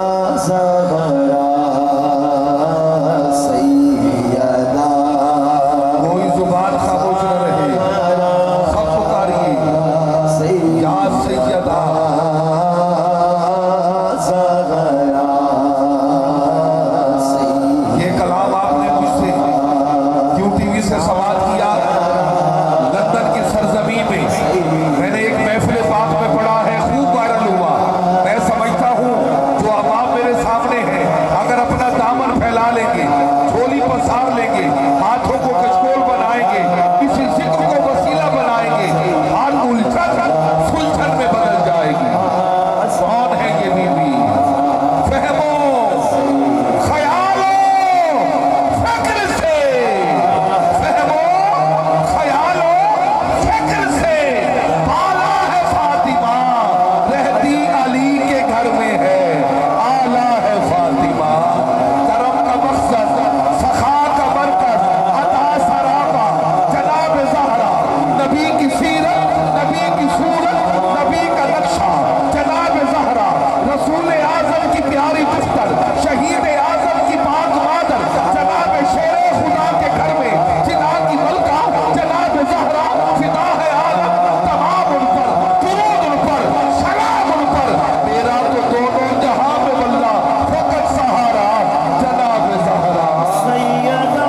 زہرا سیدہ کوئی زبان خاموش نہ رہے، سب پکاریے یا سیدہ زہرا سیدہ۔ یہ کلام آپ نے مجھ سے کیوں ٹی وی سے سوال کیا؟ لندن کی سرزمین میں نے ایک محفل پاک میں پڑھا ہے، خوب وائرل ہوا۔ میں سمجھتا ہوں جو عوام میرے سامنے ہے اگر اپنا دامن پھیلا لیں گے، جھولی پسار لیں گے، ہاتھوں کو کشکول بنائیں گے، کسی ذکر کو وسیلہ بنائیں گے، ہر الجھن سلجھن میں بدل جائے گی۔ کون ہے یہ بی بی؟ فہمو، خیالو، فکر سے، فہمو، خیالو، فکر سے، بالا ہے فاطمہ، رہتی علی کے گھر میں ہے، آلہ ہے فاطمہ، کرم کا مقصد، سخا کا مرکز، عطا سراپا، جناب زہرا، نبی کی سیرت، نبی کی صورت، نبی کا نقشہ، جناب زہرا، رسول اعظم کی پیاری دختر، شہید اعظم کی پاک مادر، جناب شیر خدا کے گھر میں جنہاں کی ملکہ جناب زہرا، فدا ہے عالم تمام ان پر، درود ان پر، سلام ان پر، میرا تو دونوں جہاں میں واللہ فقط سہارا جناب زہرا سیدہ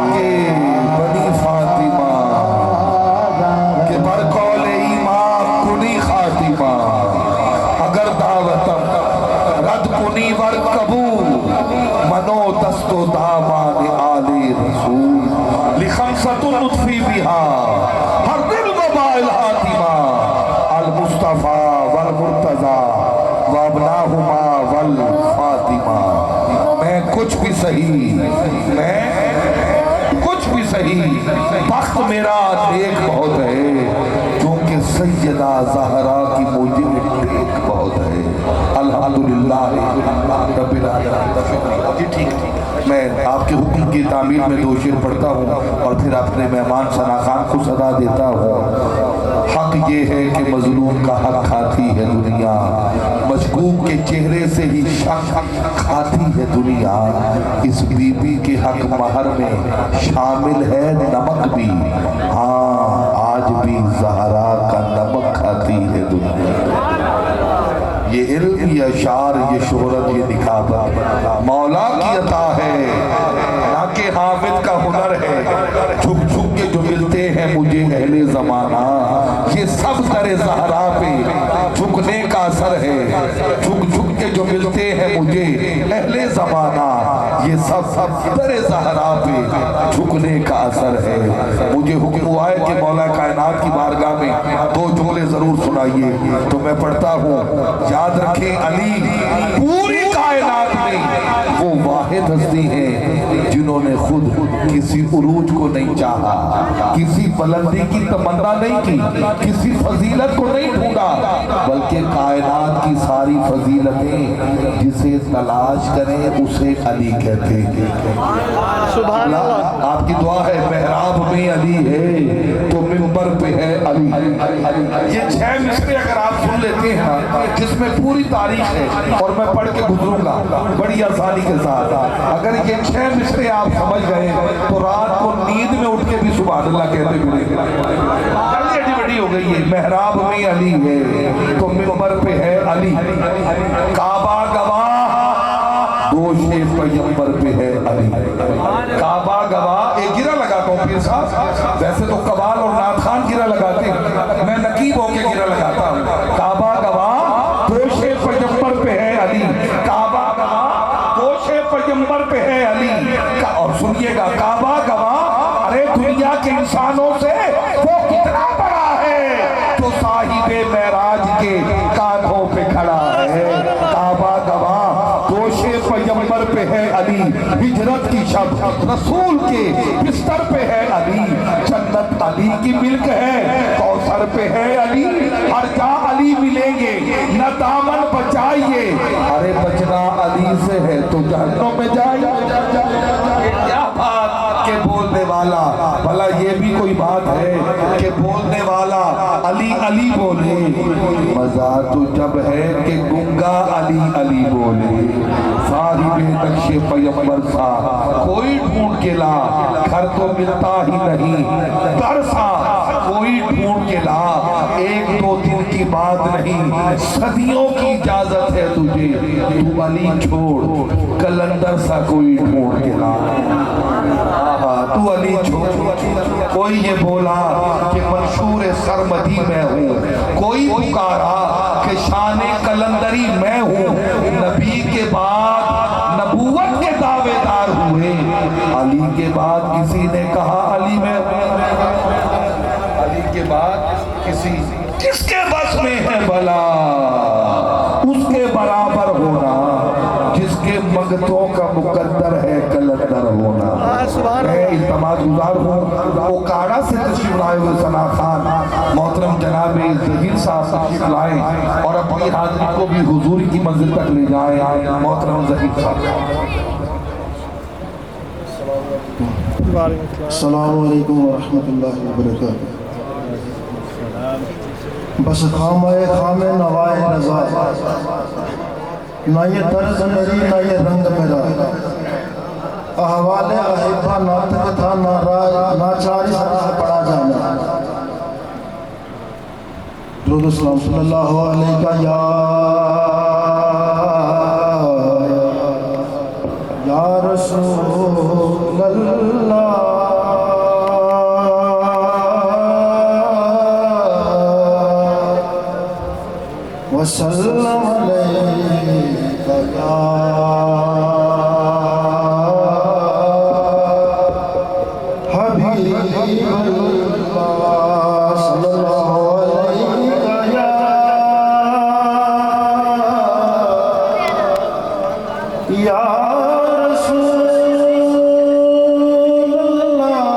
کے بنی فاطمہ کہ برقول ایمان کنی خاتمہ اگر دعوتم رد کنی ور قبول منو دست و دامان آل رسول لخمسۃ لطفی بہا ہر دل وبائل حاتمہ المصطفیٰ والمرتضیٰ وابناہما والفاطمہ میں کچھ بھی صحیح بخت میرا نیک بہت ہے کیونکہ سیدہ زہرا کی مجھے نیک بہت ہے الحمدللہ رب العالمین جی ٹھیک میں آپ کے حکم کی تعمیر میں دو شعر پڑھتا ہوں اور پھر اپنے مہمان ثنا خان کو صدا دیتا ہوں حق یہ ہے کہ مظلوم کا حق کھاتی ہے دنیا مشکوک کے چہرے سے ہی شک کھاتی ہے دنیا اس بی بی کے حق مہر میں شامل ہے نمک بھی ہاں آج بھی زہرا کا نمک کھاتی ہے دنیا یہ علم یہ اشعار یہ شہرت یہ نکابت مولا کی عطا ہے نہ کہ حامد کا ہنر ہے جھک جھک کے جو ملتے ہیں مجھے اہل زمانہ یہ سب در زہرا پہ جھکنے کا اثر ہے جھک جھک کے جو ملتے ہیں مجھے اہل زمانہ یہ سب در زہرا پہ جھکنے کا اثر ہے مجھے حکم ہوا ہے کہ مولا کائنات کی بارگاہ میں دو جملے ضرور سنائیے تو میں پڑھتا ہوں یاد رکھیں علی پوری کائنات میں وہ واحد ہستی ہے جنہوں نے خود کسی عروج کو نہیں چاہا کسی بلندی کی تمنا نہیں کی کسی فضیلت کو نہیں ڈھونڈا بلکہ کائنات کی ساری فضیلتیں جسے تلاش کریں اسے علی کہتے ہیں سبحان اللہ آپ کی دعا ہے محراب میں علی ہے تو منبر پہ ہے علی یہ 6 مصرے اگر آپ سن لیتے ہیں جس میں پوری تاریخ ہے اور میں پڑھ کے گزروں گا بڑی آسانی کے ساتھ اگر یہ 6 مصرے آپ سمجھ گئے تو رات کو نیند میں اٹھ کے بھی سبحان اللہ کہتے ملے جلدی بڑی ہو گئی ہے محراب میں علی ہے تو منبر پہ ہے علی کعبہ گواہ دوش پیغمبر پہ ہے علی کعبہ گواہ ایک گرہ لگاتا ہوں پیر صاحب ویسے تو قبال اور نعت خان گرہ لگاتے ہیں میں نقیب ہو کے گرہ لگاتا ہوں کعبہ گواہ دوش پیغمبر پہ ہے علی کعبہ گواہ دوش پیغمبر پہ ہے علی اور سنیے گا کعبہ گواہ ارے دنیا کے انسانوں سے وہ کتنا بڑا ہے تو صاحب معراج کے کانھوں پہ کھڑا ہے کعبہ گواہ دوش پیغمبر پہ ہے علی ہجرت کی شب رسول کے بستر پہ ہے علی جنت علی کی ملک ہے کوثر پہ ہے علی ہر جا علی ملیں گے نہ دامن بچائیے ارے بچنا علی سے ہے تو جہنم میں جائیے کیا بات کہ بولنے والا بھلا یہ بھی کوئی بات ہے کہ بولنے والا علی علی بولے مزہ تو جب ہے کہ گنگا علی علی بولے صاحب نقش پیغمبر سا کوئی ڈھونڈ کے لا گھر تو ملتا ہی نہیں در سا کوئی ڈھونڈ کے لا 1-2 دن کی بات نہیں صدیوں کی اجازت ہے تجھے تو علی چھوڑ کلندر سا کوئی ڈھونڈ کے لا تو علی چھوڑ کوئی یہ بولا کہ منشور سرمدی میں ہوں کوئی پکارا کہ شان کلندری میں ہوں نبی کے بعد نبوت کے دعوے دار ہوئے علی کے بعد کسی نے کہا علی میں علی کے بعد کس کے بس میں ہے بھلا اس کے برابر ہونا جس کے منگتوں کا مقدر ہے کلندر ہونا میں التماس گزار ہوں وہ کاڑا سے تشریف لائے ہوئے ثنا خان محترم جناب ظہیر صاحب تشریف لائیں اور اپنی حاضری کو بھی حضور کی منزل تک لے جائیں محترم ظہیر صاحب السلام علیکم ورحمۃ اللہ وبرکاتہ بس خامہ نوائے رضا نہ یہ طرز میری نہ یہ رنگ میرا احوال احبہ ناطق تھا نہ چاری سطح سے پڑھا جانا درود السلام صلی اللہ علیہ یا رسول اللہ وسلم علیکہ یا حبیب اللہ صلی اللہ علیکہ یا رسول اللہ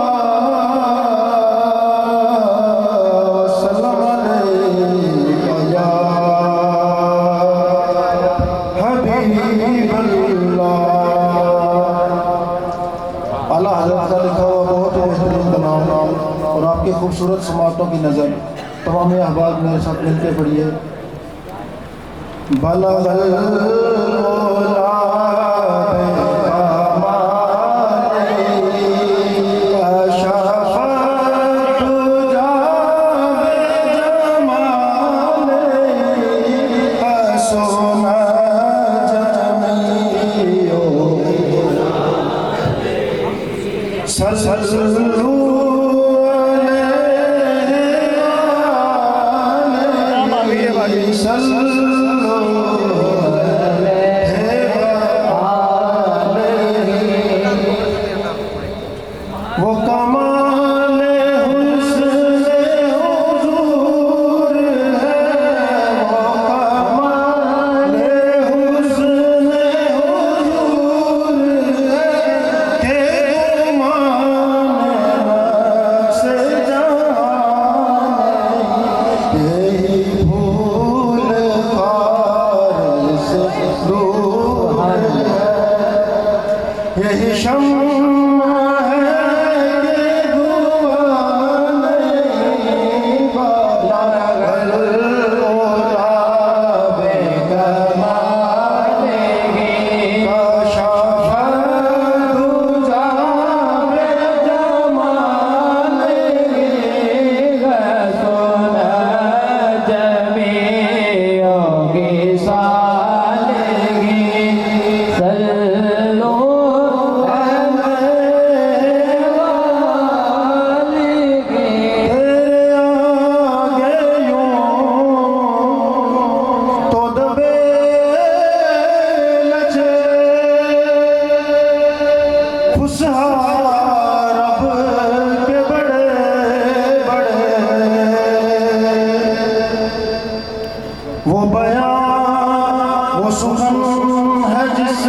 وسلم علیکہ یا حبیب اللہ۔ اعلیٰ حضرت کا لکھا ہوا بہت بہترین کلام اور آپ کی خوبصورت سماعتوں کی نظر تمام احباب میرے ساتھ مل کے پڑھیے۔ بلغ العلا وہ کمال حسن حضور ہے، وہ کمال حسن حضور ہے کہ گمان سے جان یہی پھول خار سے روح ہے، یہی شمع ہے وہ بیان وہ سخن ہے جس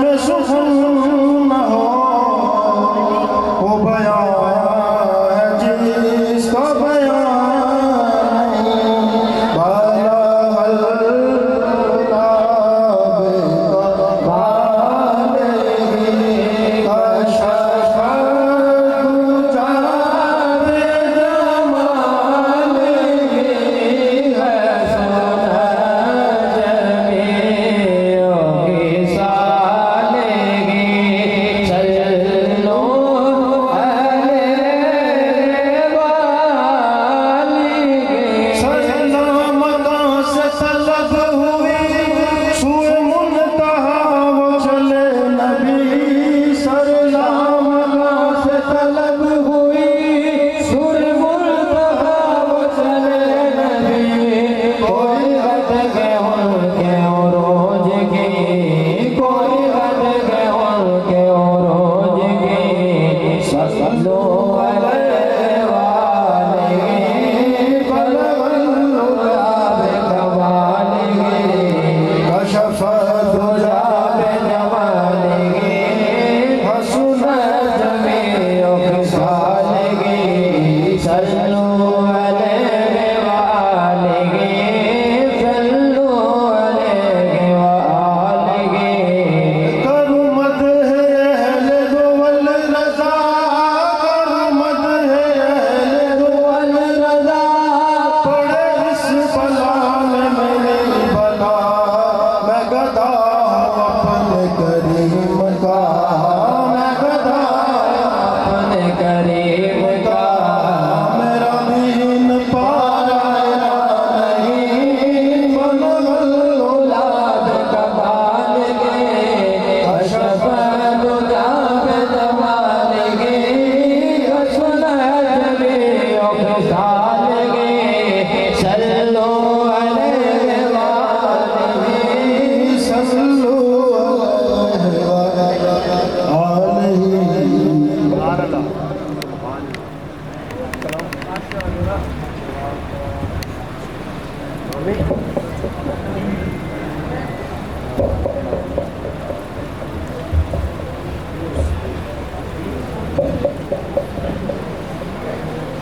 میں سخن نہ ہو، وہ بیان ہے جس کا بیان نہیں۔ بلغ العلا بکمالہ کشف الدجی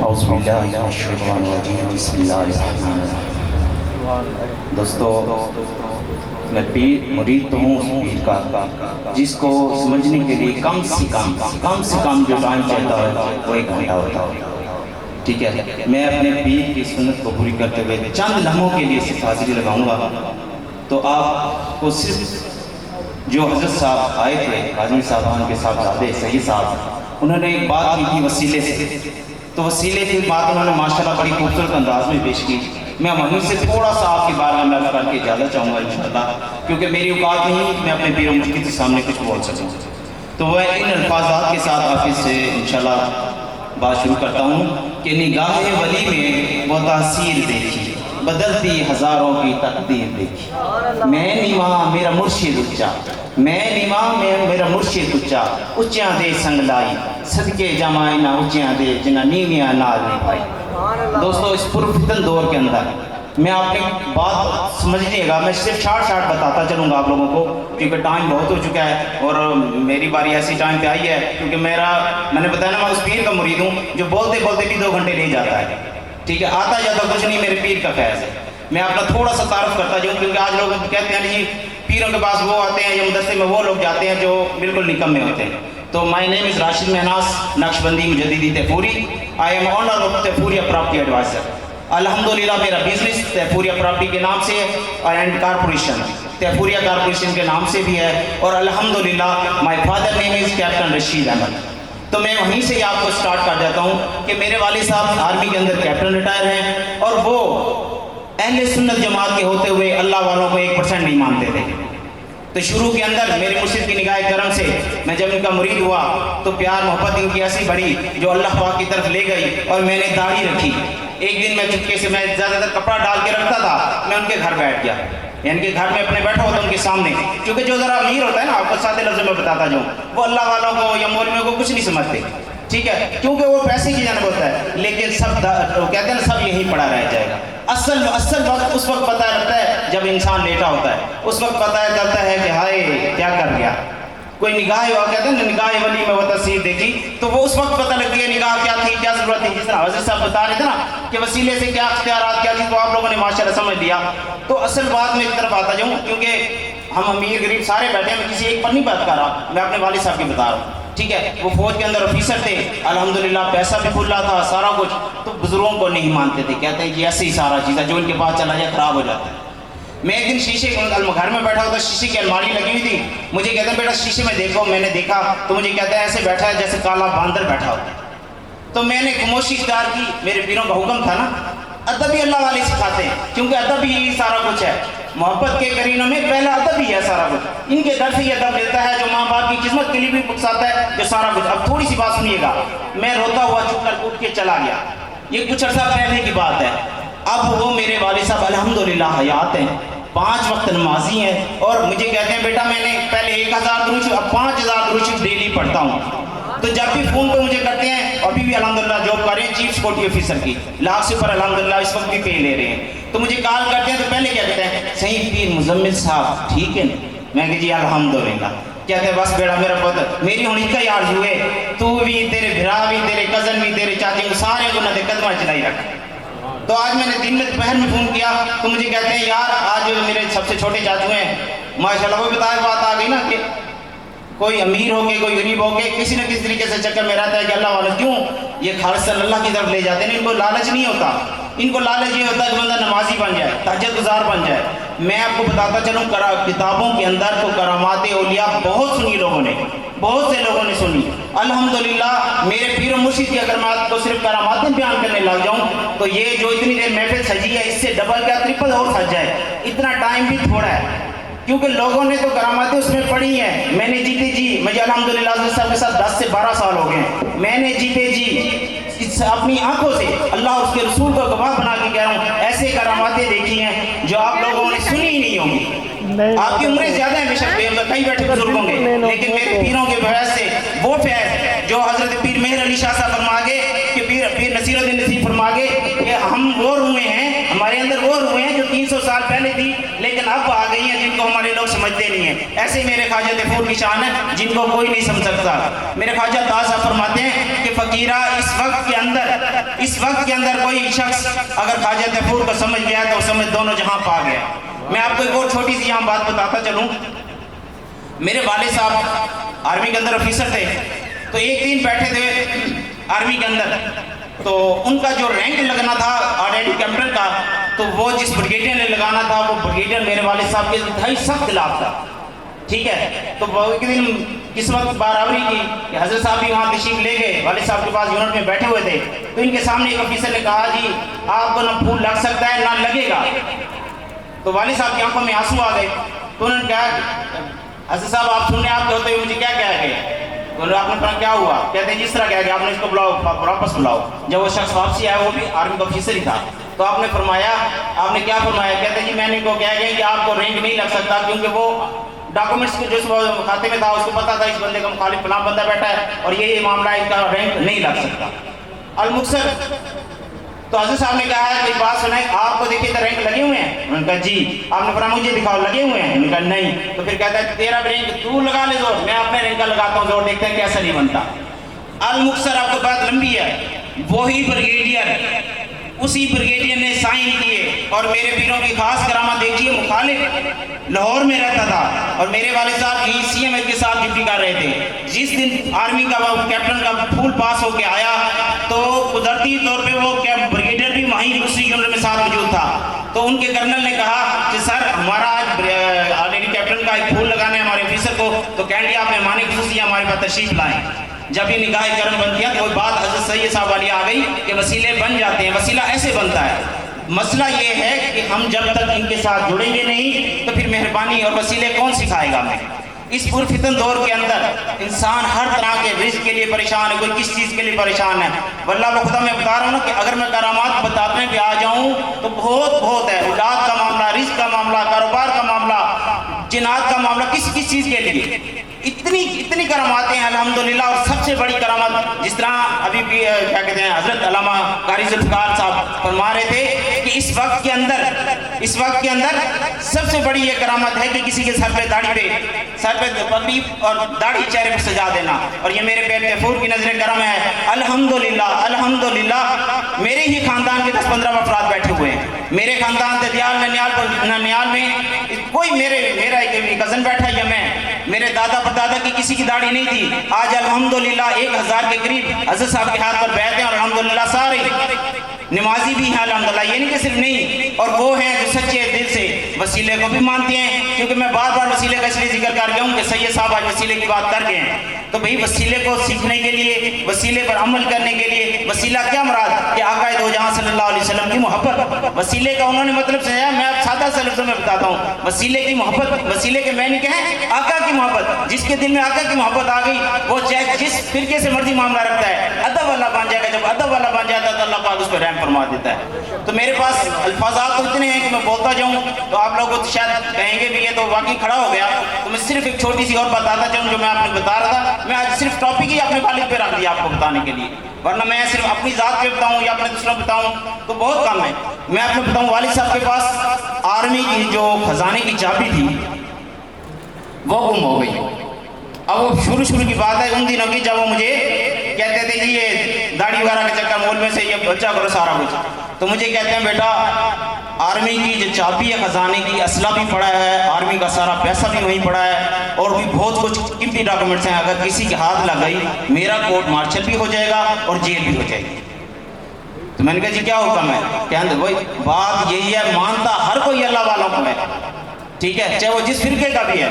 اعوذ باللہ من الشیطان الرجیم بسم اللہ الرحمن الرحیم۔ دوستو، میں پیر مرید تو ہوں اس پیر کا جس کو سمجھنے کے لیے کم سے کم جو ٹائم چاہتا ہے وہ 1 گھنٹہ ہوتا ہے۔ ٹھیک ہے، میں اپنے پیر کی سنت کو پوری کرتے ہوئے چند لمحوں کے لیے صرف حاضری لگاؤں گا۔ تو آپ کو صرف جو حضرت صاحب آئے تھے، حاجی صاحبان کے صاحبزادے سید صاحب، انہوں نے ایک بات کی تھی وسیلے سے، تو وسیلے کی بات انہوں نے ماشاءاللہ بڑی خوبصورت انداز میں پیش کی۔ میں وہیں سے تھوڑا سا آپ کی بارگاہ میں کر کے اجازت چاہوں گا انشاءاللہ، کیونکہ میری اوقات نہیں میں اپنے پیر و مرشد کے سامنے کچھ بول سکوں۔ تو وہ ان الفاظات کے ساتھ آپ سے انشاءاللہ بات شروع کرتا ہوں کہ نگاہ ولی میں وہ تاثیر دیکھی، بدلتی ہزاروں کی تقدیر دیکھی۔ میں نیواں میرا مرشد اچا، میں نیواں میرا مرشد اچا، اچیاں دے سنگ لائی، صدقے جمائے نہ اچیاں دے جنہ نیویاں نال نبھائی۔ دوستو، اس پرفتن دور کے اندر میں آپ نے بات سمجھنیے گا، میں صرف شارٹ بتاتا چلوں گا آپ لوگوں کو، کیونکہ ٹائم بہت ہو چکا ہے اور میری باری ایسی ٹائم پہ آئی ہے کیونکہ میں نے بتایا نا میں اس پیر کا مرید ہوں جو بولتے بھی 2 گھنٹے لے جاتا ہے۔ ٹھیک ہے، آتا جاتا کچھ نہیں، میرے پیر کا فیض ہے۔ میں اپنا تھوڑا سا تعارف کرتا جاؤں کیونکہ آج لوگ کہتے ہیں جی پیروں کے پاس وہ آتے ہیں یا مدرسے میں وہ لوگ جاتے ہیں جو بالکل نکمے ہوتے ہیں۔ تو my name is Rashid Mahnaz Naqshbandi Mujaddidi Taifuri. I am owner of Taifuria property adviser. الحمدللہ میرا بزنس تیفوریہ پراپرٹی کے نام سے اینڈ کارپوریشن تیفوریہ کارپوریشن کے نام سے بھی ہے، اور الحمدللہ my father name is captain Rashid Ahmed. تو میں وہیں سے آپ کو سٹارٹ کر جاتا ہوں کہ میرے والد صاحب آرمی کے اندر کیپٹن ریٹائر ہیں، اور وہ اہل سنت جماعت کے ہوتے ہوئے اللہ والوں کو 1% نہیں مانتے تھے۔ تو شروع کے اندر میرے مرشد کی نگاہ کرم سے میں جب ان کا مرید ہوا تو پیار محبت ان کی ایسی بڑھی جو اللہ پاک کی طرف لے گئی، اور میں نے داڑھی رکھی۔ ایک دن میں چپکے سے، میں زیادہ تر کپڑا ڈال کے رکھتا تھا، میں ان کے گھر بیٹھ گیا، یعنی کہ گھر میں اپنے بیٹھا ہوتا ان کے سامنے، کیونکہ جو ذرا امیر ہوتا ہے نا، آپ کو سادے لفظوں میں بتاتا جاؤں، وہ اللہ والوں کو یا مولویوں کو کچھ نہیں سمجھتے، ٹھیک ہے، کیونکہ وہ پیسے کی جانب ہوتا ہے، لیکن سب کہتے ہیں نا سب یہی پڑا رہ جائے گا۔ اصل وقت اس وقت پتہ لگتا ہے جب انسان لیٹا ہوتا ہے، اس وقت پتہ چلتا ہے کہ ہائے کیا کر گیا۔ کوئی نگاہ ہوا، کہتے ہیں نا نگاہ ولی میں وہ تصویر دیکھی، تو وہ اس وقت پتہ لگتی ہے نگاہ کیا تھی، کیا ضرورت تھی۔ جس طرح حضرت صاحب بتا رہے تھے نا کہ وسیلے سے کیا اختیارات کیا تھی، تو آپ لوگوں نے ماشاءاللہ سمجھ لیا۔ تو اصل بات میں ایک طرف آتا جاؤں، کیونکہ ہم امیر غریب سارے بیٹھے ہیں، میں کسی ایک پر نہیں بات کر رہا، میں اپنے والد صاحب کی بتا رہا ہوں، ٹھیک ہے۔ وہ فوج کے اندر آفیسر تھے، الحمدللہ پیسہ بھی کھلا تھا، سارا کچھ، تو بزرگوں کو نہیں مانتے تھے، کہتے ہیں کہ ایسے ہی سارا چیز ہے، جو ان کے پاس چلا جائے خراب ہو جاتا ہے۔ میں ایک دن شیشے گھر میں بیٹھا ہوتا، شیشے کی الماری لگی ہوئی تھی، مجھے کہتے ہیں بیٹا شیشے میں دیکھو، میں نے دیکھا تو مجھے کہتا ہے ایسے بیٹھا ہے جیسے کالا باندر بیٹھا ہوتا ہے۔ تو میں نے خاموشی اختیار کی، میرے پیروں کا حکم تھا نا، ادب ہی اللہ والے سکھاتے ہیں، کیونکہ ادب ہی سارا کچھ ہے، محبت کے کرینوں میں پہلا ادب ہی ہے سارا کچھ۔ ان کے در سے یہ ادب ملتا ہے جو ماں باپ کی خدمت کے لیے بھی پکساتا ہے، جو سارا کچھ۔ اب تھوڑی سی بات سنیے گا، میں روتا ہوا چپ کر اٹھ کے چلا گیا، یہ کچھ عرصہ پہلے کی بات ہے۔ اب وہ میرے والد صاحب الحمدللہ حیات ہیں، 5 وقت نمازی ہیں، اور مجھے کہتے ہیں بیٹا میں نے پہلے 1000 درود اب 5000 درود ڈیلی پڑھتا ہوں۔ تو جب بھی فون پہ مجھے کرتے ہیں، ابھی بھی الحمدللہ جاب کر رہے ہیں چیف سیکورٹی آفیسر کی، لاکھ سے اوپر الحمدللہ اس وقت بھی پے لے رہے ہیں، تو مجھے کال کرتے ہیں تو پہلے کیا کہتے ہیں، صحیح پیر مزمل صاحب ٹھیک ہے نا؟ میں کہ جی الحمدللہ۔ کہتے ہیں بس بیڑا میرا پتر، میری ہونی کا یار جو ہے، تو بھی تیرے بھرا بھی تیرے کزن بھی تیرے چاچے سارے کو نہ دے قدمہ چلائی رکھ۔ تو آج میں نے دن میں دوپہر میں فون کیا تو مجھے کہتے ہیں یار آج میرے سب سے چھوٹے چاچو ہیں ماشاءاللہ، وہ بتائے بات آ گئی نا کہ کوئی امیر ہو کے کوئی غریب ہو کے کسی نہ کسی طریقے سے چکر میں رہتا ہے کہ اللہ والا کیوں یہ خالصاً اللہ کی طرف لے جاتے ہیں۔ ان کو لالچ نہیں ہوتا، ان کو لالچ یہ ہوتا ہے کہ بندہ نمازی بن جائے، تہجد گزار بن جائے۔ میں آپ کو بتاتا چلوں کتابوں کے اندر تو کرامات اولیاء بہت سنی لوگوں نے، بہت سے لوگوں نے سنی الحمدللہ۔ میرے پیر و مرشد کی اگر میں کو صرف کراماتیں بیان کرنے لگ جاؤں تو یہ جو اتنی دیر محفل سجی ہے اس سے ڈبل کیا ٹرپل اور سج جائے، اتنا ٹائم بھی تھوڑا ہے، کیونکہ لوگوں نے تو کراماتیں اس میں پڑھی ہیں۔ میں نے جیتے جی مجھے الحمدللہ حضرت صاحب کے ساتھ 10 سے 12 سال ہو گئے ہیں، میں نے جیتے جی اپنی آنکھوں سے اللہ اور اس کے رسول کو گواہ بنا کے کہہ رہا ہوں، ایسے کراماتیں دیکھی ہیں جو آپ لوگوں نے سنی ہی نہیں ہوں گی۔ آپ کی عمریں زیادہ ہیں بے شک، کئی بیٹھے بزرگ ہوں گے، لیکن میرے پیروں کے فیض سے وہ فیض جو حضرت پیر مہر علی شاہ صاحب فرما گے کہ پیر نصیر الدین نصیر فرما گے کہ ہم وہ روحیں ہیں، ہمارے اندر وہ روحیں ہیں جو 300 سال پہلے تھی لیکن اب آ گئی ہیں، جن کو ہمارے لوگ سمجھ سمجھتے نہیں ہیں. ایسے ہی میرے خواجہ غفور کی شان ہے جن کو کوئی نہیں سمجھ سکتا. میرے خواجہ تازہ فرماتے ہیں کہ فقیرہ اس وقت کے اندر کوئی شخص اگر خواجہ غفور کو سمجھ گیا تو سمجھ دونوں جہاں پا گیا. میں آپ کو ایک اور چھوٹی سی یہاں بات بتاتا چلوں. میرے والد صاحب آرمی کے اندر آفیسر تھے. تو ایک دن بیٹھے تھے آرمی کے اندر, تو ان کا جو رینک لگنا تھا آرڈینری کیپٹن کا, تو وہ جس بریگیڈیئر نے لگانا تھا وہ بریگیڈیئر میرے والد صاحب کے انتہائی سخت خلاف تھا. ٹھیک ہے, تو وہ ایک دن کس وقت برابری کی کہ حضرت صاحب بھی وہاں تشریف لے گئے, والد صاحب کے پاس یونٹ میں بیٹھے ہوئے تھے. تو ان کے سامنے ایک آفیسر نے کہا جی آپ کو نہ پھول لگ سکتا ہے نہ لگے گا. تو والد صاحب کی آنکھوں میں آنسو آ گئے. تو انہوں نے کہا حضرت صاحب آپ سننے آپ کے ہوتے ہوئے مجھے کیا کہا گئے؟ تو آپ نے کہا کیا ہوا؟ کہتے ہیں جس طرح کہا گیا آپ نے اس کو بلاؤ, واپس بلاؤ. جب وہ شخص واپسی آیا وہ بھی آرمی کا آفیسر ہی تھا. تو آپ نے کیا فرمایا؟ کہتے ہیں جی میں نے کو کہا گیا کہ آپ کو رینک نہیں لگ سکتا کیونکہ وہ ڈاکومنٹس کو جو کھاتے میں تھا اس کو پتا تھا اس بندے کا مخالف فلاں بندہ بیٹھا ہے اور یہ معاملہ ہے, اس کا رینک نہیں لگ سکتا. المقصر تو حضرت صاحب نے کہا ہے کہ بات سنیں آپ کو دیکھیے تو رینک لگے ہوئے ہیں. انہوں نے کہا جی. آپ نے فرمایا مجھے دکھاؤ لگے ہوئے ہیں. انہوں نے کہا نہیں. تو پھر کہتا ہے تیرا رینک تو لگا لے زور, میں اپنے رینک کا لگاتا ہوں زور, دیکھتے ہیں کیسا نہیں بنتا. المقصر آپ کو بات لمبی ہے. وہی بریگیڈیئر, اسی بریگیڈیئر نے سائن کیے اور میرے پیروں کی خاص کرامت دیکھیے, مخالف لاہور میں رہتا تھا اور میرے والد صاحب کی سی ایم ایل کے ساتھ ڈیوٹی کر رہے تھے. جس دن آرمی کا کیپٹن کا پھول پاس ہو کے آیا تو قدرتی طور پہ وہ بریگیڈیئر بھی وہیں دوسری یونٹ میں ساتھ موجود تھا. تو ان کے کرنل نے کہا کہ سر ہمارا آج آرمی کیپٹن کا ایک پھول لگانا ہے ہمارے آفیسر کو, تو کہہ دیا آپ مہمان خصوصی ہمارے پاس تشریف لائیں. جب یہ نگاہ کرم بن کیا تو وہ بات حضرت سید صاحب والی آ گئی کہ وسیلے بن جاتے ہیں. وسیلہ ایسے بنتا ہے. مسئلہ یہ ہے کہ ہم جب تک ان کے ساتھ جڑیں گے نہیں تو پھر مہربانی اور وسیلے کون سکھائے گا ہمیں. اس پرفتن دور کے اندر انسان ہر طرح کے رزق کے لیے پریشان ہے, کوئی کس چیز کے لیے پریشان ہے. واللہ بخدا میں بتا رہا ہوں نا کہ اگر میں کرامات بتانے پہ آ جاؤں تو بہت ہے. اولاد کا معاملہ, رزق کا معاملہ, کاروبار کا معاملہ, جنات کا معاملہ, کس چیز کے لیے اتنی کراماتیں ہیں الحمدللہ. اور سب سے بڑی کرامت جس طرح ابھی بھی کیا کہتے ہیں حضرت علامہ قاری ذوالفقار صاحب فرما رہے تھے کہ اس وقت کے اندر سب سے بڑی یہ کرامت ہے کہ کسی کے سر پہ پگڑی اور داڑھی چہرے پہ سجا دینا. اور یہ میرے پیر غفور کی نظر کرم ہے. الحمدللہ میرے ہی خاندان کے 10-15 افراد بیٹھے ہوئے ہیں. میرے خاندان سے ننیال میں کوئی میرا ایک کزن بیٹھا یا میں, میرے دادا پردادا کی کسی کی داڑھی نہیں تھی. آج الحمدللہ 1000 کے قریب حضرت صاحب کے ہاتھ پر بیٹھے ہیں اور الحمدللہ سارے نمازی بھی ہیں الحمدللہ. یہ نہیں کہ صرف نہیں, اور وہ ہیں جو سچے دل سے وسیلے کو بھی مانتے ہیں. کیونکہ میں بار بار وسیلے کا اس لیے ذکر کر گیا ہوں کہ سید صاحب آج وسیلے کی بات کر گئے ہیں. تو بھئی وسیلے کو سیکھنے کے لیے, وسیلے پر عمل کرنے کے لیے, وسیلہ کیا مراد کہ آقا دو جہاں صلی اللہ علیہ وسلم کی محبت. وسیلے کا انہوں نے مطلب سمجھایا, میں اب سادہ سے لفظوں میں بتاتا ہوں. وسیلے کی محبت, وسیلے کے معنی کیا ہے؟ آقا کی محبت. جس کے دل میں آقا کی محبت آ گئی وہ چاہے جس فرقے سے مرضی معاملہ رکھتا ہے, ادب والا بن جائے گا. جب ادب والا بن جاتا ہے تو اللہ پاک اس پہ رحم فرما دیتا ہے. تو میرے پاس الفاظات تو اتنے ہیں کہ میں بولتا جاؤں تو آپ لوگ شاید کہیں گے بھی یہ تو واقعی کھڑا ہو گیا. تو میں صرف ایک چھوٹی سی اور بتاتا چاہوں جو میں آپ نے بتا رہا تھا. میں آج صرف ٹاپک ہی اپنے والد پہ رکھ دیا آپ کو بتانے کے لیے, ورنہ میں صرف اپنی ذات پہ بتاؤں یا اپنے دوسروں بتاؤں تو بہت کم ہے. میں آپ کو بتاؤں والد صاحب کے پاس آرمی کی جو خزانے کی چابی تھی وہ گم ہو گئی. اب وہ شروع کی بات ہے ان دنوں کی جب وہ مجھے کہتے تھے کہ یہ داڑھی وغیرہ کے چکر مول میں سے یہ بچہ کرو سارا کچھ. تو مجھے کہتے ہیں بیٹا آرمی کی جو چابی ہے خزانے کی, اسلحہ بھی پڑا ہے, آرمی کا سارا پیسہ بھی وہیں پڑا ہے, اور بھی بہت کچھ قیمتی ڈاکومنٹس ہیں. اگر کسی کے ہاتھ لگ گئی میرا کورٹ مارشل بھی ہو جائے گا اور جیل بھی ہو جائے گی. تو میں نے کہا جی کیا حکم ہے؟ کہتے وہی بات یہی ہے, مانتا ہر کوئی اللہ والوں کو ہے. ٹھیک ہے, چاہے وہ جس فرقے کا بھی ہے.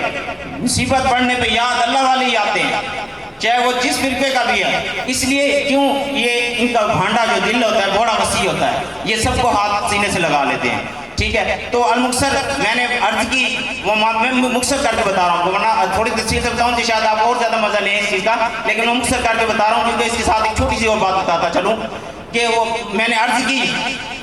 مصیبت پڑھنے پہ یاد اللہ والے ہی آتے ہیں, چاہے وہ جس فرقے کا بھی ہے. اس لیے کیوں یہ ان کا بھانڈا جو دل ہوتا ہے بڑا وسیع ہوتا ہے, یہ سب کو ہاتھ سینے سے لگا لیتے ہیں. ٹھیک ہے, تو المقصر میں نے عرض کی, وہ میں مختصر کر کے بتا رہا ہوں, ورنہ تھوڑی تفصیل سے بتاؤں تو شاید آپ اور زیادہ مزہ لیں اس چیز کا, لیکن میں مختصر کر کے بتا رہا ہوں کیونکہ اس کے ساتھ ایک چھوٹی سی اور بات بتاتا چلوں کہ وہ میں نے عرض کی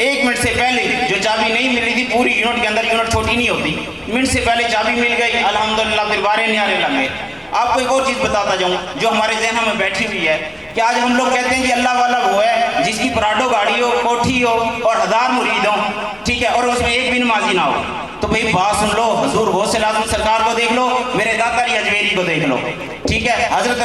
1 منٹ سے پہلے جو چابی نہیں مل رہی تھی پوری یونٹ کے اندر, یونٹ چھوٹی نہیں ہوتی, منٹ سے پہلے چابی مل گئی الحمدللہ. پھر بارے نیارے لگ گئے. آپ کو ایک اور چیز بتاتا جاؤں جو ہمارے ذہنوں میں بیٹھی ہوئی ہے کہ آج ہم لوگ کہتے ہیں کہ اللہ والا وہ ہے جس کی پراڈو گاڑی ہو, کوٹھی ہو اور 1000 مرید ہوں, ٹھیک ہے, اور اس میں ایک بھی نمازی نہ ہو. تو بھئی بات سن لو، حضور غوث اعظم سرکار کو دیکھ لو، میرے داتا علی اجمیری کو دیکھ لو، ٹھیک ہے، حضرت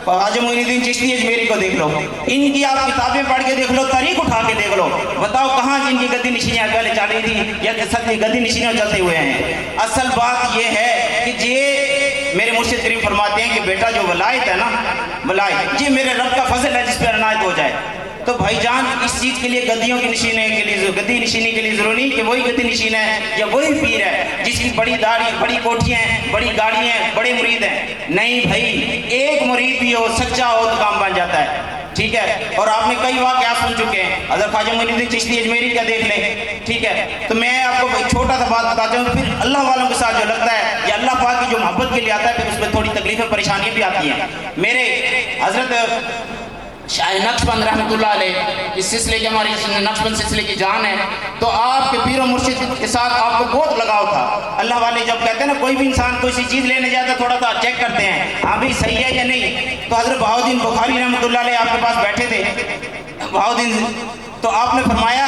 خواجہ معین الدین چشتی اجمیری کو دیکھ لو، ان کی آپ کتابیں پڑھ کے دیکھ لو، تاریخ اٹھا کے دیکھ لو، بتاؤ کہاں ان کی گدی نشینیاں پہلے چلی تھی یا گدی نشینیاں چلتے ہوئے ہیں۔ اصل بات یہ ہے کہ یہ میرے مرشد کریم فرماتے ہیں کہ بیٹا جو ولایت ہے نا، ولایت یہ میرے رب کا فضل ہے جس پہ عنایت ہو جائے۔ تو بھائی جان اس چیز کے لیے گدیوں کی نشینے کے لیے گدی نشینی کے لیے ضروری نہیں کہ وہی گدی نشین ہے یا وہی پیر ہے جس کی بڑی داڑھی، بڑی کوٹھیاں ہیں، بڑی گاڑیاں ہیں، بڑے مرید ہیں۔ نہیں بھائی، ایک مرید بھی ہو، سچا ہو تو کام بن جاتا ہے، ٹھیک ہے۔ اور آپ نے کئی واقعات سن چکے ہیں، حضرت خواجہ معین الدین چشتی اجمیری کا دیکھ لیں، ٹھیک ہے۔ تو میں آپ کو ایک چھوٹا سا بات بتاتا ہوں، پھر اللہ والوں کے ساتھ جو لگتا ہے یا اللہ پاک کی جو محبت کے لیے آتا ہے پھر اس میں تھوڑی تکلیفیں پریشانیاں بھی آتی ہیں۔ میرے حضرت شاہ نقشبند رحمۃ اللہ علیہ اس سلسلے کے ہماری نقشبند سلسلے کی جان ہے، تو آپ کے پیر و مرشد کے ساتھ آپ کو بہت لگاؤ تھا۔ اللہ والے جب کہتے ہیں نا کوئی بھی انسان کوئی سی چیز لینے جاتا ہے تھوڑا سا چیک کرتے ہیں ہاں بھی صحیح ہے یا نہیں۔ تو حضرت بہاؤالدین بخاری رحمۃ اللہ علیہ آپ کے پاس بیٹھے تھے، بہاؤالدین، تو آپ نے فرمایا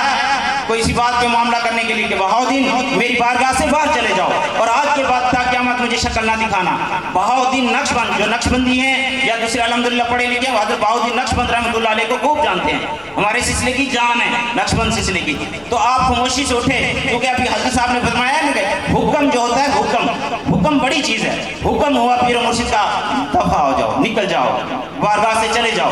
کوئی اسی بات پہ معاملہ کرنے کے لیے کہ بہاؤالدین میری بارگاہ سے باہر چلے جاؤ اور آج کے بعد تا قیامت مجھے شکل نہ دکھانا۔ بہاؤالدین نقشبند جو نقشبندی ہیں یا دوسرے الحمدللہ پڑھے لکھے ہیں، حضرت بہاؤالدین نقشبند رحمۃ اللہ علیہ کو خوب جانتے ہیں، ہمارے سلسلے کی جان ہے نقشبند سلسلے کی۔ تو آپ خاموشی سے اٹھے کیونکہ ابھی حضرت صاحب نے فرمایا نا کہ حکم جو ہوتا ہے حکم بڑی چیز ہے، حکم ہوا پیر و مرشد کا دفع ہو جاؤ، نکل جاؤ، بارگاہ سے چلے جاؤ۔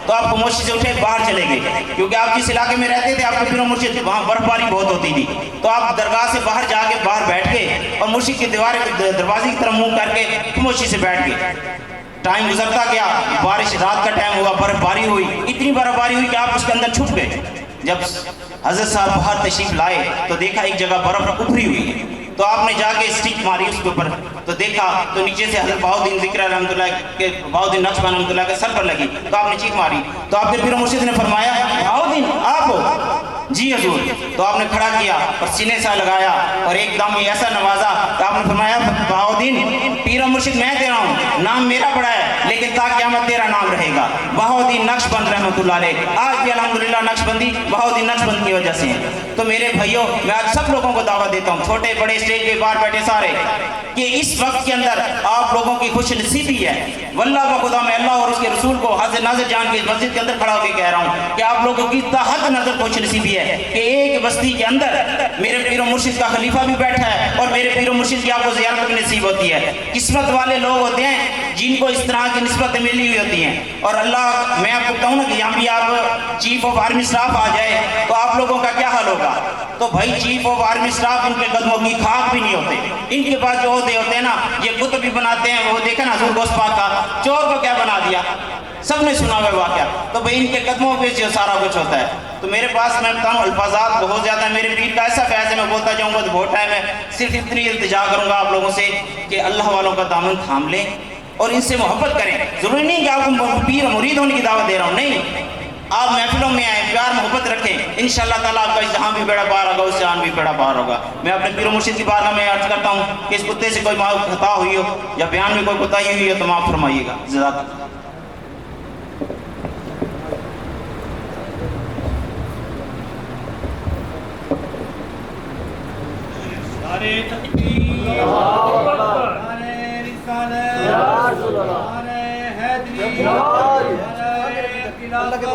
تو آپ خاموشی سے اٹھے باہر چلے گئے کیونکہ آپ جس علاقے میں رہتے تھے آپ کے پیر و مرشد وہاں برف باری بہت ہوتی تھی، تو آپ درگاہ سے باہر جا کے باہر بیٹھ گئے اور مرشد کی دروازے کی طرف منہ کر کے خاموشی سے بیٹھ گئے۔ ٹائم گزرتا گیا، بارش رات کا ٹائم ہوا، برف باری ہوئی، اتنی برف باری ہوئی کہ آپ اس کے اندر چھپ گئے۔ جب حضرت صاحب باہر تشریف لائے تو دیکھا ایک جگہ برف ابھری ہوئی ہے، تو آپ نے جا کے اسٹک ماری اس کے اوپر، تو دیکھا تو نیچے سے حضرت بہاؤالدین ذکر رحمۃ اللہ کے بہاؤالدین نقشبند رحمۃ اللہ کے سر پر لگی، تو آپ نے چیخ ماری، تو آپ کے پیر و مرشد نے فرمایا بہاؤالدین آپ ہو؟ جی حضور۔ تو آپ نے کھڑا کیا اور سینے سے لگایا اور ایک دم ایسا نوازا تو آپ نے فرمایا بہاؤالدین پیر و مرشد میں تیرا ہوں، نام میرا بڑا ہے لیکن تا قیامت تیرا نام رہے گا، بہاؤالدین نقشبند رحمۃ اللہ علیہ۔ آج بھی الحمدللہ نقشبندی بہاؤالدین نقشبند کی وجہ سے ہیں۔ تو میرے بھائیوں میں آج سب لوگوں کو دعوت دیتا ہوں، چھوٹے بڑے اسٹیج پہ باہر بیٹھے سارے، کہ اس وقت کے اندر آپ لوگوں کی خوش نصیبی ہے، واللہ بخدا میں اللہ اور اس کے رسول کو حاضر ناظر جان کے مسجد کے اندر کھڑا ہو کے کہہ رہا ہوں کہ آپ لوگوں کی تحت نظر خوش نصیبی ہے کہ ایک بستی کے اندر میرے پیر و مرشد کا خلیفہ بھی بیٹھا ہے اور میرے پیر و مرشد کی آپ کو زیارت بھی نصیب ہوتی ہے۔ قسمت والے لوگ ہوتے ہیں جن کو اس طرح کی نسبتیں ملی ہوئی ہوتی ہیں، اور اللہ میں آپ کو کہوں نا کہ یہاں بھی آپ چیف آف آرمی اسٹاف آ جائے تو آپ لوگوں کا کیا حال ہوگا؟ تو بھائی چیف آف آرمی اسٹاف ان کے قدموں کی خاک بھی نہیں ہوتے، ان کے پاس جو عہدے ہوتے ہیں نا یہ کتب بھی بناتے ہیں، وہ دیکھا نا حضور غوث پاک کا چور کو کیا بنا دیا، سب نے سنا ہوا واقعہ، تو بھئی ان کے قدموں پہ جو سارا کچھ ہوتا ہے۔ تو میرے پاس میں بتاؤں الفاظات بہت زیادہ ہے، میرے پیر کا ایسا فیض ہے میں بولتا جاؤں گا تو بہت ٹائم ہے، صرف اتنی التجا کروں گا آپ لوگوں سے کہ اللہ والوں کا دامن تھام لیں اور ان سے محبت کریں۔ ضروری نہیں کہ آپ کو پیر مرید ہونے کی دعوت دے رہا ہوں، نہیں، آپ محفلوں میں آئیں، پیار محبت رکھیں، انشاءاللہ تعالیٰ آپ کا اس جہاں بھی بیڑا پار ہوگا اس جہاں بھی بیڑا پار ہوگا۔ میں اپنے پیر و مرشد کی بارگاہ میں عرض کرتا ہوں کہ اس کتے سے کوئی خطا ہوئی ہو یا بیان میں کوئی کوتاہی ہوئی ہو تو معاف فرمائیے گا۔ جزاک اللہ۔ نعرے تکبیر، نعرے رسالت، نعرے حیدری، نعرے خلافت۔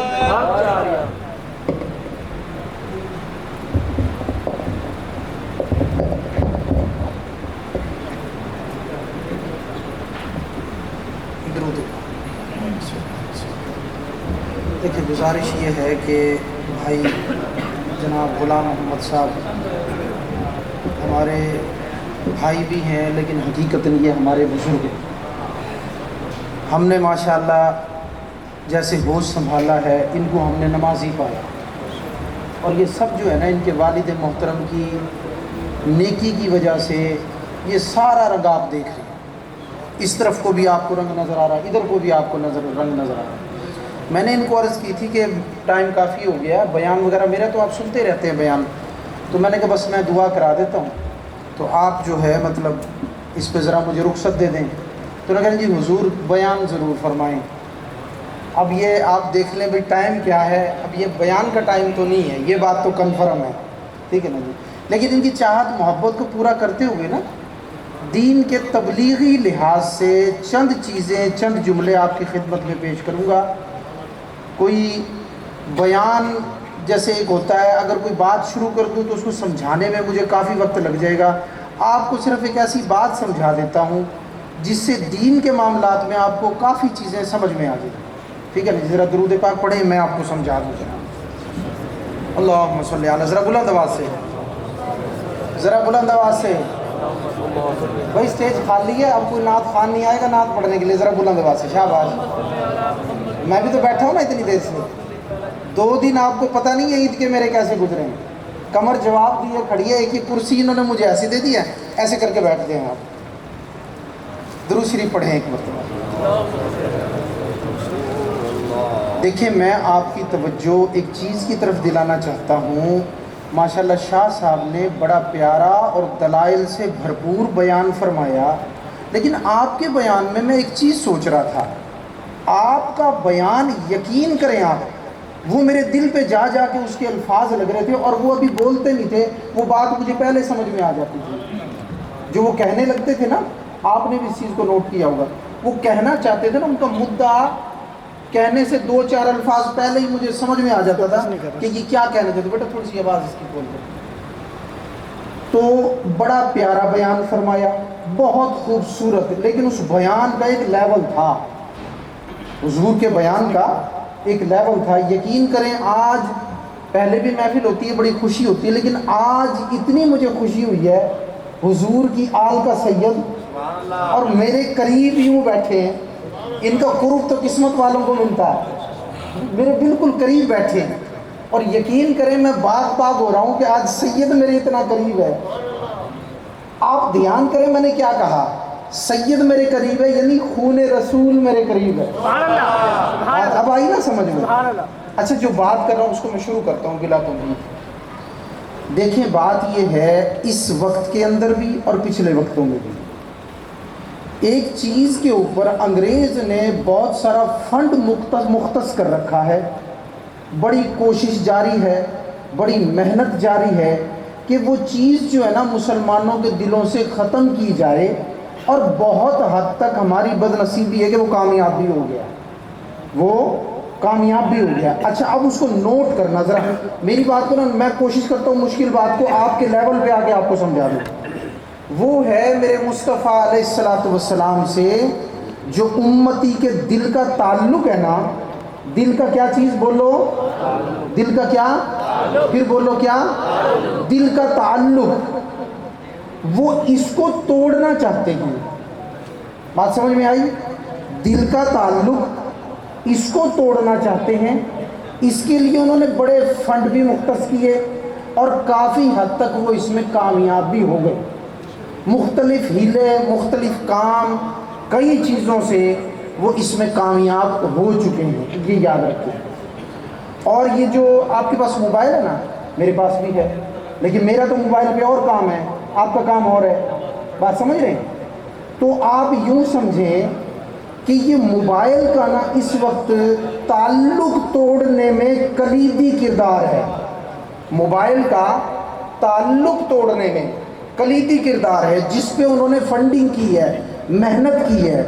دیکھیے گزارش یہ ہے کہ بھائی جناب غلام محمد صاحب ہمارے بھائی بھی ہیں لیکن حقیقتاً یہ ہمارے بزرگ ہیں۔ ہم نے ماشاءاللہ جیسے ہوش سنبھالا ہے ان کو ہم نے نمازی پایا، اور یہ سب جو ہے نا ان کے والد محترم کی نیکی کی وجہ سے یہ سارا رنگ آپ دیکھ رہے ہیں، اس طرف کو بھی آپ کو رنگ نظر آ رہا ہے، ادھر کو بھی آپ کو رنگ نظر آ رہا ہے۔ میں نے ان کو عرض کی تھی کہ ٹائم کافی ہو گیا، بیان وغیرہ میرا تو آپ سنتے رہتے ہیں بیان، تو میں نے کہا بس میں دعا کرا دیتا ہوں تو آپ جو ہے مطلب اس پہ ذرا مجھے رخصت دے دیں۔ تو انہوں نے کہا جی حضور بیان ضرور فرمائیں۔ اب یہ آپ دیکھ لیں بھائی ٹائم کیا ہے، اب یہ بیان کا ٹائم تو نہیں ہے، یہ بات تو کنفرم ہے، ٹھیک ہے نا جی، لیکن ان کی چاہت محبت کو پورا کرتے ہوئے نا دین کے تبلیغی لحاظ سے چند چیزیں چند جملے آپ کی خدمت میں پیش کروں گا. کوئی بیان جیسے ایک ہوتا ہے، اگر کوئی بات شروع کر دوں تو اس کو سمجھانے میں مجھے کافی وقت لگ جائے گا. آپ کو صرف ایک ایسی بات سمجھا دیتا ہوں جس سے دین کے معاملات میں آپ کو کافی چیزیں سمجھ میں آ جائیں. ٹھیک ہے نا؟ ذرا درود پاک پڑھیں، میں آپ کو سمجھا دوں. اللہم صلی علی، ذرا بلند آواز سے، ذرا بلند آواز سے. بھائی اسٹیج خالی ہے، اب کوئی نعت خوان نہیں آئے گا نعت پڑھنے کے لیے. ذرا بلند آواز سے، شاباش. میں بھی تو بیٹھا ہوں نا اتنی دیر سے. 2 دن آپ کو پتہ نہیں ہے عید کے میرے کیسے گزرے ہیں. کمر جواب دیے کھڑی ہے، ایک ہی کرسی انہوں نے مجھے ایسے دے دی ہے، ایسے کر کے بیٹھتے ہیں. آپ درود شریف پڑھیں ایک مرتبہ. دیکھیں میں آپ کی توجہ ایک چیز کی طرف دلانا چاہتا ہوں. ماشاءاللہ شاہ صاحب نے بڑا پیارا اور دلائل سے بھرپور بیان فرمایا، لیکن آپ کے بیان میں ایک چیز سوچ رہا تھا. آپ کا بیان یقین کریں آپ، وہ میرے دل پہ جا جا کے اس کے الفاظ لگ رہے تھے، اور وہ ابھی بولتے نہیں تھے، وہ بات مجھے پہلے سمجھ میں آ جاتی تھی. جو وہ کہنے لگتے تھے نا، آپ نے بھی اس چیز کو نوٹ کیا ہوگا، وہ کہنا چاہتے تھے نا، ان کا مدعا کہنے سے 2-4 الفاظ پہلے ہی مجھے سمجھ میں آ جاتا تھا کہ یہ کیا کہنے چاہتے. بیٹا تھوڑی سی آواز اس کی کھول دو. تو بڑا پیارا بیان فرمایا، بہت خوبصورت، لیکن اس بیان کا ایک لیول تھا. حضور کے بیان کا ایک لیول تھا. یقین کریں آج، پہلے بھی محفل ہوتی ہے بڑی خوشی ہوتی ہے، لیکن آج اتنی مجھے خوشی ہوئی ہے. حضور کی آل کا سید اور میرے قریب یوں بیٹھے ہیں. ان کا قرب تو قسمت والوں کو ملتا ہے، میرے بالکل قریب بیٹھے ہیں. اور یقین کریں میں باغ ہو رہا ہوں کہ آج سید میرے اتنا قریب ہے. آپ دھیان کریں میں نے کیا کہا، سید میرے قریب ہے، یعنی خون رسول میرے قریب ہے. اب آئی نا سمجھ میں؟ اچھا جو بات کر رہا ہوں اس کو میں شروع کرتا ہوں بلا تمہید. دیکھیں بات یہ ہے، اس وقت کے اندر بھی اور پچھلے وقتوں میں بھی ایک چیز کے اوپر انگریز نے بہت سارا فنڈ مختص کر رکھا ہے. بڑی کوشش جاری ہے، بڑی محنت جاری ہے کہ وہ چیز جو ہے نا مسلمانوں کے دلوں سے ختم کی جائے، اور بہت حد تک ہماری بدنصیبی ہے کہ وہ کامیاب بھی ہو گیا، وہ کامیاب بھی ہو گیا. اچھا اب اس کو نوٹ کرنا، ذرا میری بات کو نا میں کوشش کرتا ہوں مشکل بات کو آپ کے لیول پہ آ کے آپ کو سمجھا دوں. وہ ہے میرے مصطفیٰ علیہ السلام سے جو امتی کے دل کا تعلق ہے نا. دل کا کیا چیز بولو، دل کا کیا، پھر بولو کیا، دل کا تعلق. وہ اس کو توڑنا چاہتے ہیں. بات سمجھ میں آئی؟ دل کا تعلق اس کو توڑنا چاہتے ہیں. اس کے لیے انہوں نے بڑے فنڈ بھی مختص کیے اور کافی حد تک وہ اس میں کامیاب بھی ہو گئے. مختلف ہیلے، مختلف کام، کئی چیزوں سے وہ اس میں کامیاب ہو چکے ہیں، یہ یاد رکھیں. اور یہ جو آپ کے پاس موبائل ہے نا، میرے پاس بھی ہے، لیکن میرا تو موبائل پہ اور کام ہے، آپ کا کام اور ہے. بات سمجھ رہے ہیں؟ تو آپ یوں سمجھیں کہ یہ موبائل کا نا اس وقت تعلق توڑنے میں کلیدی کردار ہے. موبائل کا تعلق توڑنے میں کلیدی کردار ہے، جس پہ انہوں نے فنڈنگ کی ہے، محنت کی ہے.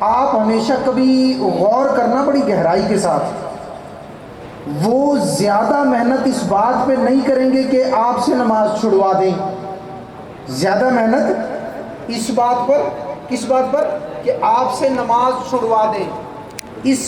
آپ ہمیشہ کبھی غور کرنا بڑی گہرائی کے ساتھ، وہ زیادہ محنت اس بات پہ نہیں کریں گے کہ آپ سے نماز چھڑوا دیں. زیادہ محنت اس بات پر، کس بات پر، کہ آپ سے نماز چھڑوا دیں. اس